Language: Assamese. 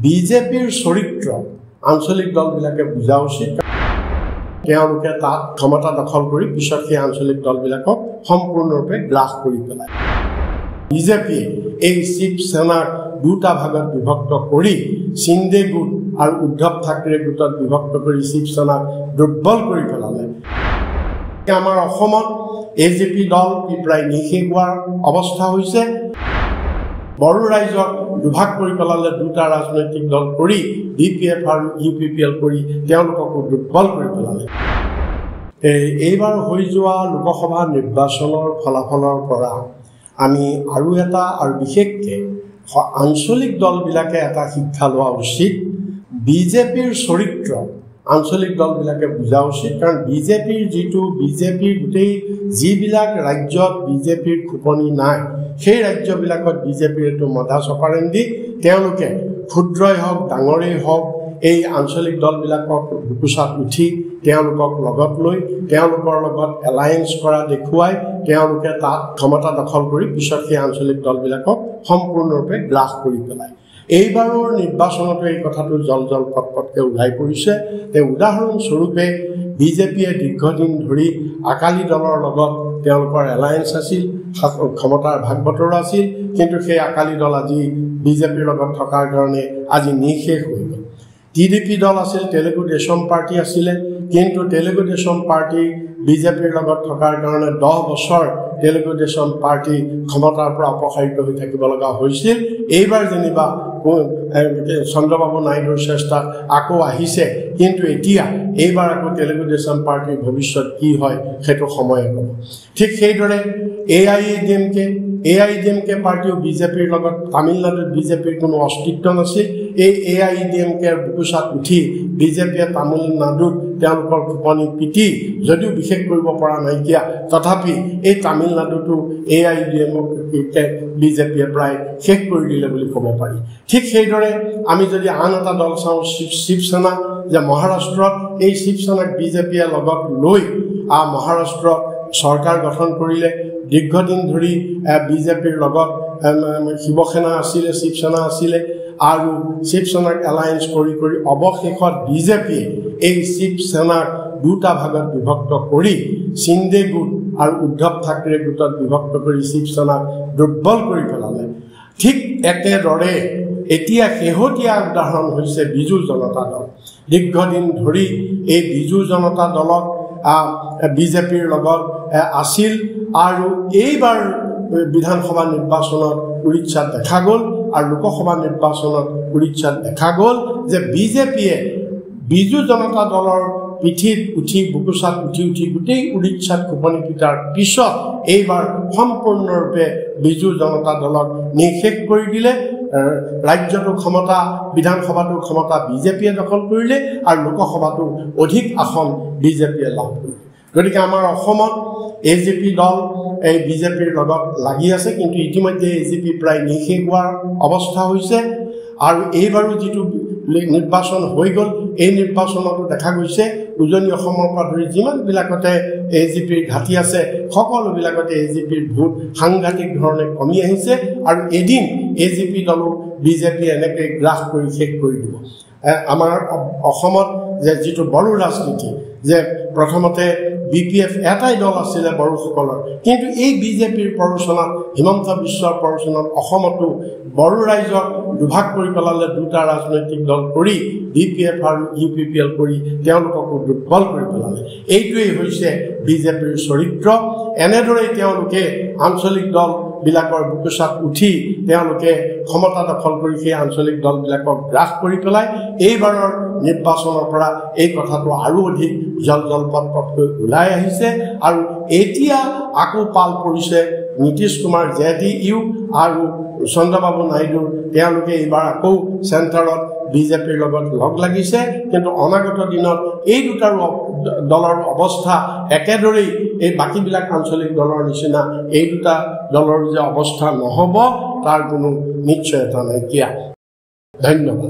বিজেপিৰ চৰিত্ৰ আঞ্চলিক দলবিলাকে বুজা উচিত। তেওঁলোকে তাত ক্ষমতা দখল কৰি পিছত সেই আঞ্চলিক দলবিলাকক সম্পূৰ্ণৰূপে গ্ৰাস কৰি পেলায়। বিজেপিয়ে এই শিৱসেনাক দুটা ভাগত বিভক্ত কৰি সিন্দে গোট আৰু উদ্ধৱ ঠাকৰে গোটত বিভক্ত কৰি শিৱসেনাক দুৰ্বল কৰি পেলালে। আমাৰ অসমত এজেপি দল প্ৰায় নিশেষ হোৱাৰ অৱস্থা হৈছে। বড়ো ৰাইজক দুভাগ কৰি পেলালে, দুটা ৰাজনৈতিক দল কৰি ডিপিএফ আৰু ইউপিপিএল কৰি তেওঁলোককো দুৰ্বল কৰি পেলালে। এইবাৰ হৈ যোৱা লোকসভা নিৰ্বাচনৰ ফলাফলৰ পৰা আমি আৰু এটা আৰু বিশেষকৈ আঞ্চলিক দলবিলাকে এটা শিক্ষা লোৱা উচিত। বিজেপিৰ চৰিত্ৰ আঞ্চলিক দলবিলাকে বুজা উচিত। কাৰণ বিজেপিৰ গোটেই যিবিলাক ৰাজ্যত বিজেপিৰ খোপনি নাই, সেই ৰাজ্যবিলাকত বিজেপিৰ এইটো মডাছ অপাৰেণ্ডি। তেওঁলোকে ক্ষুদ্ৰই হওক ডাঙৰেই হওক এই আঞ্চলিক দলবিলাকক বুকুচাত উঠি তেওঁলোকক লগত লৈ তেওঁলোকৰ লগত এলায়েন্স কৰা দেখুৱাই তেওঁলোকে তাত ক্ষমতা দখল কৰি পিছত সেই আঞ্চলিক দলবিলাকক সম্পূৰ্ণৰূপে গ্ৰাস কৰি পেলায়। এইবাৰৰ নিৰ্বাচনতো এই কথাটো জল পটপটকৈ ওলাই পৰিছে। উদাহৰণস্বৰূপে বিজেপিয়ে দীৰ্ঘদিন ধৰি আকালি দলৰ লগত তেওঁলোকৰ এলায়েন্স আছিল, ক্ষমতাৰ ভাগ বতৰা আছিল। কিন্তু সেই আকালি দল আজি বিজেপিৰ লগত থকাৰ কাৰণে আজি নিশেষ হৈ গ'ল। টিডিপি দল আছিল, তেলেগু দেশম পাৰ্টি আছিলে, কিন্তু তেলেগু দেশম পাৰ্টি বিজেপিৰ লগত থকাৰ কাৰণে 10 বছৰ তেলেগু দেশম পাৰ্টি ক্ষমতাৰ পৰা অপসাৰিত হৈ থাকিব লগা হৈছিল। এইবাৰ যেনিবা চন্দ্ৰবাবু নাইডুৰ চেষ্টাত আকৌ আহিছে, কিন্তু এতিয়া এইবাৰ আকৌ তেলেগু দেশম পাৰ্টিৰ ভৱিষ্যত কি হয় সেইটো সময়ে ক'ব। ঠিক সেইদৰে এআইডিএমকে পাৰ্টিও বিজেপিৰ লগত, তামিলনাডুত বিজেপিৰ কোনো অস্তিত্ব নাছিল। এই এআইডিএমকেৰ বুকুচাত উঠি বিজেপিয়ে তামিলনাডুত তেওঁলোকৰ খোপনি পিটি যদিও বিশেষ কৰিব পৰা নাইকিয়া, তথাপি এই তামিলনাডুতো এআইডিএমকে বিজেপিয়ে প্ৰায় শেষ কৰি দিলে বুলি ক'ব পাৰি। ঠিক সেইদৰে আমি যদি আন এটা দল চাওঁ, শিৱসেনা, যে মহাৰাষ্ট্ৰত এই শিৱসেনাক বিজেপিয়ে লগত লৈ মহাৰাষ্ট্ৰত চৰকাৰ গঠন কৰিলে। দীৰ্ঘদিন ধৰি বিজেপিৰ লগত শিৱসেনা আছিলে, শিৱসেনা আছিলে, আৰু শিৱসেনাক এলায়েন্স কৰি অৱশেষত বিজেপিয়ে এই শিৱসেনাক দুটা ভাগত বিভক্ত কৰি সিন্দে গোট আৰু উদ্ধৱ ঠাকৰে গোটত বিভক্ত কৰি শিৱসেনাক দুৰ্বল কৰি পেলালে। ঠিক একেদৰে এতিয়া শেহতীয়া উদাহৰণ হৈছে বিজু জনতা দল। দীৰ্ঘদিন ধৰি এই বিজু জনতা দলক বিজেপিৰ লগত আছিল, আৰু এইবাৰ বিধানসভা নিৰ্বাচনত উৰিষ্যাত দেখা গ'ল আৰু লোকসভা নিৰ্বাচনত উৰিষ্যাত দেখা গ'ল যে বিজেপিয়ে বিজু জনতা দলৰ পিঠিত উঠি বুকুচাত উঠি গোটেই উৰিষ্যাত খোপনি পিটাৰ পিছত এইবাৰ সম্পূৰ্ণৰূপে বিজু জনতা দলক নিশেষ কৰি দিলে। ৰাজ্যটো ক্ষমতা, বিধানসভাটো ক্ষমতা বিজেপিয়ে দখল কৰিলে আৰু লোকসভাটো অধিক আসন বিজেপিয়ে লাভ কৰিলে। গতিকে আমাৰ অসমত এজেপি দল এই বিজেপিৰ লগত লাগি আছে, কিন্তু ইতিমধ্যে এজেপি প্ৰায় নিশেষ হোৱাৰ অৱস্থা হৈছে। আৰু এইবাৰো যিটো নিৰ্বাচন হৈ গ'ল, এই নিৰ্বাচনতো দেখা গৈছে উজনি অসমৰ পৰা ধৰি যিমানবিলাকতে এজেপিৰ ঘাটি আছে সকলোবিলাকতে এজেপিৰ ভোট সাংঘাতিক ধৰণে কমি আহিছে। আৰু এদিন এজেপি দলো বিজেপিয়ে এনেকৈ গ্ৰাস কৰি শেষ কৰি দিব। আমাৰ অসমত যে যিটো বড়ো ৰাজনীতি, যে প্ৰথমতে বিপিএফ এটাই দল আছিলে বড়োসকলৰ, কিন্তু এই বিজেপিৰ প্ৰৰোচনাত, হিমন্ত বিশ্বৰ প্ৰৰোচনাত অসমতো বড়ো ৰাইজক দুভাগ কৰি পেলালে, দুটা ৰাজনৈতিক দল কৰি ডিপিএফ আৰু ইউপিপিএল কৰি তেওঁলোককো দুৰ্বল কৰি পেলালে। এইটোৱেই হৈছে বিজেপিৰ চৰিত্ৰ। এনেদৰেই তেওঁলোকে আঞ্চলিক দলবিলাকৰ বুকুচাত উঠি তেওঁলোকে ক্ষমতা দখল কৰি সেই আঞ্চলিক দলবিলাকক গ্ৰাস কৰি পেলায়। এইবাৰৰ নিৰ্বাচনৰ পৰা এই কথাটো আৰু অধিক পটপটকৈ ওলাই আহিছে। আৰু এতিয়া আকৌ পাল পৰিছে নীতিশ কুমাৰ JDU আৰু চন্দ্ৰবাবু নাইডু। তেওঁলোকে এইবাৰ আকৌ চেণ্টাৰত বিজেপিৰ লগত লগ লাগিছে, কিন্তু অনাগত দিনত এই দুটা দলৰ অৱস্থা একেদৰেই এই বাকীবিলাক আঞ্চলিক দলৰ নিচিনা এই দুটা দলৰ যে অৱস্থা নহ'ব তাৰ কোনো নিশ্চয়তা নাইকিয়া। ধন্যবাদ।